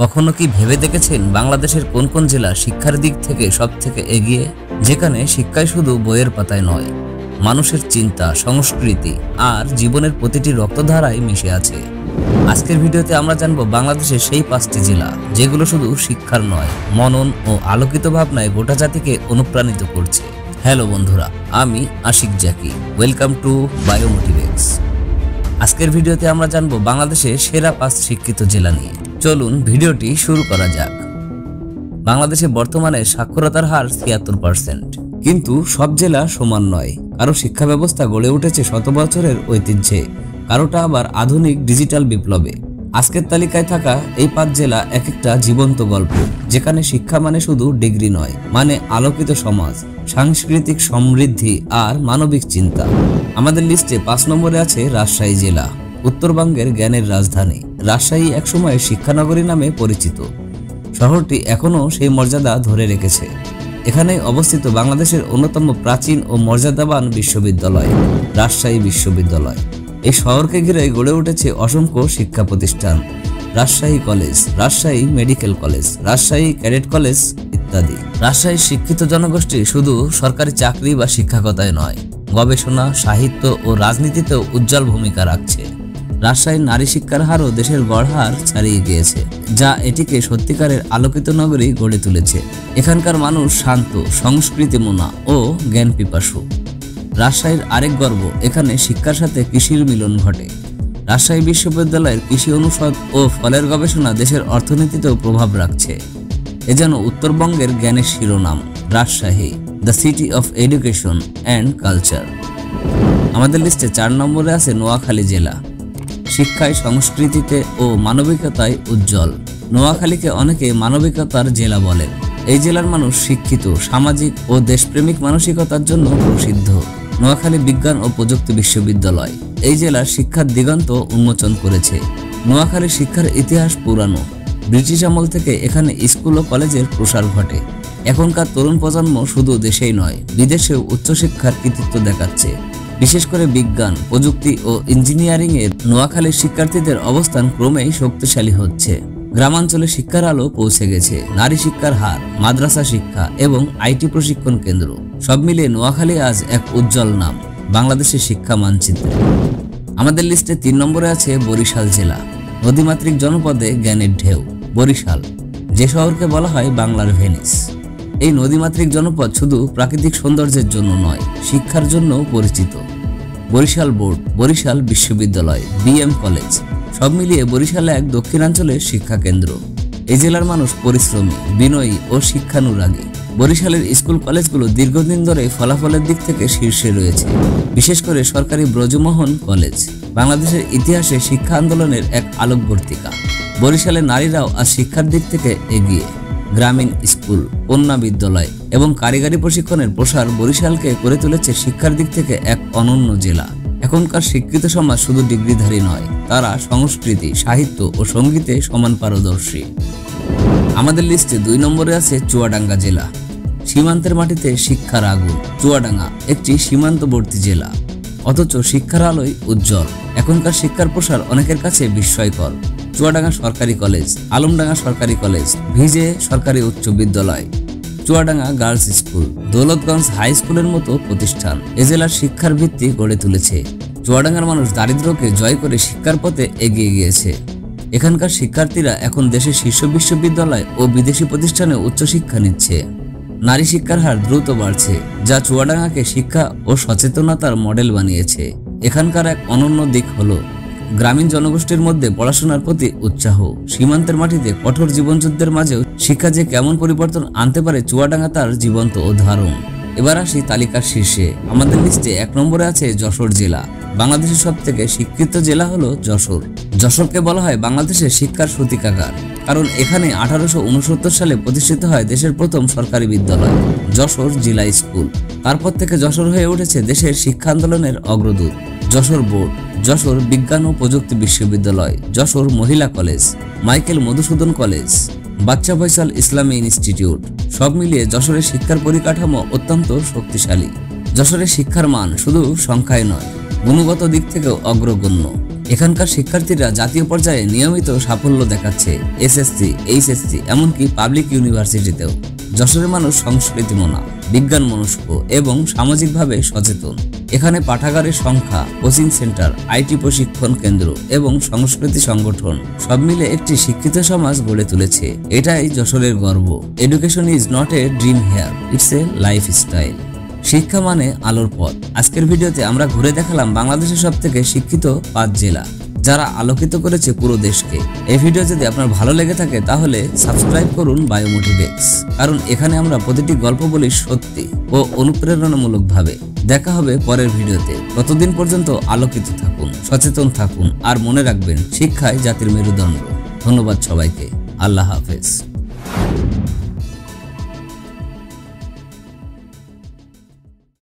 কখনো কি ভেবে দেখেছেন বাংলাদেশের কোন কোন জেলা শিক্ষার দিক থেকে সবথেকে এগিয়ে, যেখানে শিক্ষায় শুধু বইয়ের পাতায় নয়, মানুষের চিন্তা, সংস্কৃতি আর জীবনের প্রতিটি রক্তধারায় মিশে আছে। আজকের ভিডিওতে আমরা জানবো বাংলাদেশের সেই 5টি জেলা যেগুলো শুধু শিক্ষার নয়, মনন ও আলোকিত ভাবনায় গোটা জাতিকে অনুপ্রাণিত করছে। হ্যালো বন্ধুরা, আমি আশিক জাকি, ওয়েলকাম টু বায়োমোটিভেক্স। আজকের ভিডিওতে আমরা জানবো বাংলাদেশের সেরা 5 শিক্ষিত জেলা নিয়ে। চলুন ভিডিওটি শুরু করা যাক। বাংলাদেশে বর্তমানে সাক্ষরতার হার ৭৬%, কিন্তু সব জেলা সমান নয়। কারো শিক্ষা ব্যবস্থা গড়ে উঠেছে শত বছরের ঐতিহ্যে, কারোটা আবার আধুনিক ডিজিটাল বিপ্লবে। আজকের তালিকায় থাকা এই 5 জেলা এক একটা জীবন্ত গল্প, যেখানে শিক্ষা মানে শুধু ডিগ্রি নয়, মানে আলোকিত সমাজ, সাংস্কৃতিক সমৃদ্ধি আর মানবিক চিন্তা। আমাদের লিস্টে 5 নম্বরে আছে রাজশাহী জেলা, উত্তরবঙ্গের জ্ঞানের রাজধানী। রাজশাহী একসময় শিক্ষানগরী নামে পরিচিত। শহরটি এখনও সেই মর্যাদা ধরে রেখেছে। এখানে অবস্থিত বাংলাদেশের অন্যতম প্রাচীন ও মর্যাদাবান বিশ্ববিদ্যালয়, রাজশাহী বিশ্ববিদ্যালয়। এই শহরকে ঘিরে গড়ে উঠেছে অসংখ্য শিক্ষা প্রতিষ্ঠান, Rajshahi college, Rajshahi medical college, Rajshahi cadet college ইত্যাদি। রাজশাহীর শিক্ষিত জনগোষ্ঠী শুধু সরকারি চাকরি বা শিক্ষকতায় নয়, গবেষণা, সাহিত্য ও রাজনীতিতেও উজ্জ্বল ভূমিকা রাখছে। রাজশাহীর নারী শিক্ষার হারও দেশের গড়হার ছাড়িয়ে গিয়েছে, যা এটিকে সত্যিকারের আলোকিত নগরী গড়ে তুলেছে। এখানকার মানুষ শান্ত, সংস্কৃতিমনা ও জ্ঞান পিপাসু। রাজশাহীর আরেক গর্ব, এখানে শিক্ষার সাথে কৃষির মিলন ঘটে। রাজশাহী বিশ্ববিদ্যালয়ের কৃষি অনুষদ ও ফলের গবেষণা দেশের অর্থনীতিতেও প্রভাব রাখছে। এ যেন উত্তরবঙ্গের জ্ঞানের শিরোনাম, Rajshahi, the city of education and culture. আমাদের লিস্টে 4 নম্বরে আছে নোয়াখালী জেলা, শিক্ষায়, সংস্কৃতিতে ও মানবিকতায় উজ্জ্বল। নোয়াখালীকে অনেকে মানবিকতার জেলা বলেন। এই জেলার মানুষ শিক্ষিত, সামাজিক ও দেশপ্রেমিক মানসিকতার জন্য প্রসিদ্ধ। নোয়াখালী বিজ্ঞান ও প্রযুক্তি বিশ্ববিদ্যালয় এই জেলার শিক্ষার দিগন্ত উন্মোচন করেছে। নোয়াখালীর শিক্ষার ইতিহাস পুরানো। ব্রিটিশ আমল থেকে এখানে স্কুল ও কলেজের প্রসার ঘটে। এখনকার তরুণ প্রজন্ম শুধু দেশেই নয়, বিদেশেও উচ্চশিক্ষার কৃতিত্ব দেখাচ্ছে। বিশেষ করে বিজ্ঞান, প্রযুক্তি ও ইঞ্জিনিয়ারিং এর নোয়াখালীর শিক্ষার্থীদের অবস্থান ক্রমেই শক্তিশালী হচ্ছে। গ্রামাঞ্চলে শিক্ষার আলো পৌঁছে গেছে। নারী শিক্ষার হার, মাদ্রাসা শিক্ষা এবং আইটি প্রশিক্ষণ কেন্দ্র সব মিলিয়ে নোয়াখালী আজ এক উজ্জ্বল নাম বাংলাদেশের শিক্ষা মানচিত্রে। আমাদের লিস্টে 3 নম্বরে আছে বরিশাল জেলা, নদীমাতৃক জনপদে জ্ঞানের ঢেউ। বরিশাল, যে শহরকে বলা হয় বাংলার ভেনিস। এই নদীমাতৃক জনপদ শুধু প্রাকৃতিক সৌন্দর্যের জন্য নয়, শিক্ষার জন্যও পরিচিত। বরিশাল বোর্ড, বরিশাল বিশ্ববিদ্যালয়, বিএম কলেজ সব মিলিয়ে বরিশাল এক দক্ষিণাঞ্চলের শিক্ষা কেন্দ্র। এই জেলার মানুষ পরিশ্রমী, বিনয়ী ও শিক্ষানুরাগী। বরিশালের স্কুল কলেজগুলো দীর্ঘদিন ধরে ফলাফলের দিক থেকে শীর্ষে রয়েছে। বিশেষ করে সরকারি ব্রজমোহন কলেজ বাংলাদেশের ইতিহাসে শিক্ষা আন্দোলনের এক আলোকবর্তিকা। বরিশালের নারীরাও আজ শিক্ষার দিক থেকে এগিয়ে। গ্রামীণ স্কুল, কন্যা বিদ্যালয় এবং কারিগরি প্রশিক্ষণের প্রসার বরিশালকে করে তুলেছে শিক্ষার দিক থেকে এক অনন্য জেলা। এখনকার শিক্ষিত সমাজ শুধু ডিগ্রিধারী নয়, তারা সংস্কৃতি, সাহিত্য ও সঙ্গীতে সমান পারদর্শী। আমাদের লিস্টে 2 নম্বরে আছে চুয়াডাঙ্গা জেলা, সীমান্তের মাটিতে শিক্ষার আগুন। চুয়াডাঙ্গা একটি সীমান্তবর্তী জেলা, অথচ শিক্ষার আলোয় উজ্জ্বল। এখনকার শিক্ষার প্রসার অনেকের কাছে বিস্ময়কর। চুয়াডাঙ্গা সরকারি কলেজ, আলমডাঙ্গা সরকারি কলেজ, ভিজে সরকারি উচ্চ বিদ্যালয়, Chuadanga girls school, Daulatganj high স্কুলের মতো প্রতিষ্ঠান এ জেলার শিক্ষার ভিত্তি গড়ে তুলেছে। চুয়াডাঙ্গার মানুষ দারিদ্র্যকে জয় করে শিক্ষার পথে এগিয়ে গিয়েছে। এখানকার শিক্ষার্থীরা এখন দেশের শীর্ষ বিশ্ববিদ্যালয় ও বিদেশি প্রতিষ্ঠানে উচ্চশিক্ষা নিচ্ছে। নারী শিক্ষার হার দ্রুত বাড়ছে, যা চুয়াডাঙ্গাকে শিক্ষা ও সচেতনতার মডেল বানিয়েছে। এখানকার এক অনন্য দিক হলো গ্রামীণ জনগোষ্ঠীর মধ্যে পড়াশোনার প্রতি উৎসাহ। সীমান্তের মাটিতে কঠোর জীবনযুদ্ধের মাঝেও শিক্ষা যে কেমন পরিবর্তন আনতে পারে, চুয়াডাঙ্গা তার জীবন্ত উদাহরণ। এবার আসি তালিকার শীর্ষে। আমাদের লিস্টে 1 নম্বরে আছে যশোর জেলা। বাংলাদেশের সবথেকে শিক্ষিত জেলা হলো যশোর। যশোরকে বলা হয় বাংলাদেশের শিক্ষার সূতিকাগার, কারণ এখানে 1869 সালে প্রতিষ্ঠিত হয় দেশের প্রথম সরকারি বিদ্যালয়, যশোর জিলা স্কুল। তারপর থেকে যশোর হয়ে উঠেছে দেশের শিক্ষা আন্দোলনের অগ্রদূত। যশোর বোর্ড, যশোর বিজ্ঞান ও প্রযুক্তি বিশ্ববিদ্যালয়, যশোর মহিলা কলেজ, মাইকেল মধুসূদন কলেজ, বাচ্চা ফয়সাল ইসলামী ইনস্টিটিউট সব মিলিয়ে যশোরের শিক্ষার পরিকাঠামো অত্যন্ত শক্তিশালী। যশোরের শিক্ষার মান শুধু সংখ্যায় নয়, গুণগত দিক থেকেও অগ্রগণ্য। এখানকার শিক্ষার্থীরা জাতীয় পর্যায়ে নিয়মিত সাফল্য দেখাচ্ছে, এসএসসি, এইচএসসি, এমনকি পাবলিক ইউনিভার্সিটিতেও। যশোরের মানুষ সংস্কৃতিমনা, বিজ্ঞান মনস্ক এবং সামাজিকভাবে সচেতন। এখানে পাঠাগারের সংখ্যা, কোচিং সেন্টার, আইটি প্রশিক্ষণ কেন্দ্র এবং সংস্কৃতি সংগঠন সব মিলে একটি শিক্ষিত সমাজ গড়ে তুলেছে। এটাই যশোরের গর্ব। Education is not a dream here, it's a lifestyle. শিক্ষা মানে আলোর পথ। আজকের ভিডিওতে আমরা ঘুরে দেখালাম বাংলাদেশের সবথেকে শিক্ষিত 5 জেলা, যারা আলোকিত করেছে পুরো দেশকে। এই ভিডিও যদি আপনার ভালো লেগে থাকে তাহলে সাবস্ক্রাইব করুন বায়োমোটিভেক্স, কারণ এখানে আমরা প্রতিটি গল্প বলি সত্যি ও অনুপ্রেরণামূলক ভাবে। দেখা হবে পরের ভিডিওতে। ততদিন পর্যন্ত আলোকিত থাকুন, সচেতন থাকুন আর মনে রাখবেন, শিক্ষাই জাতির মেরুদণ্ড। ধন্যবাদ সবাইকে। আল্লাহ হাফেজ।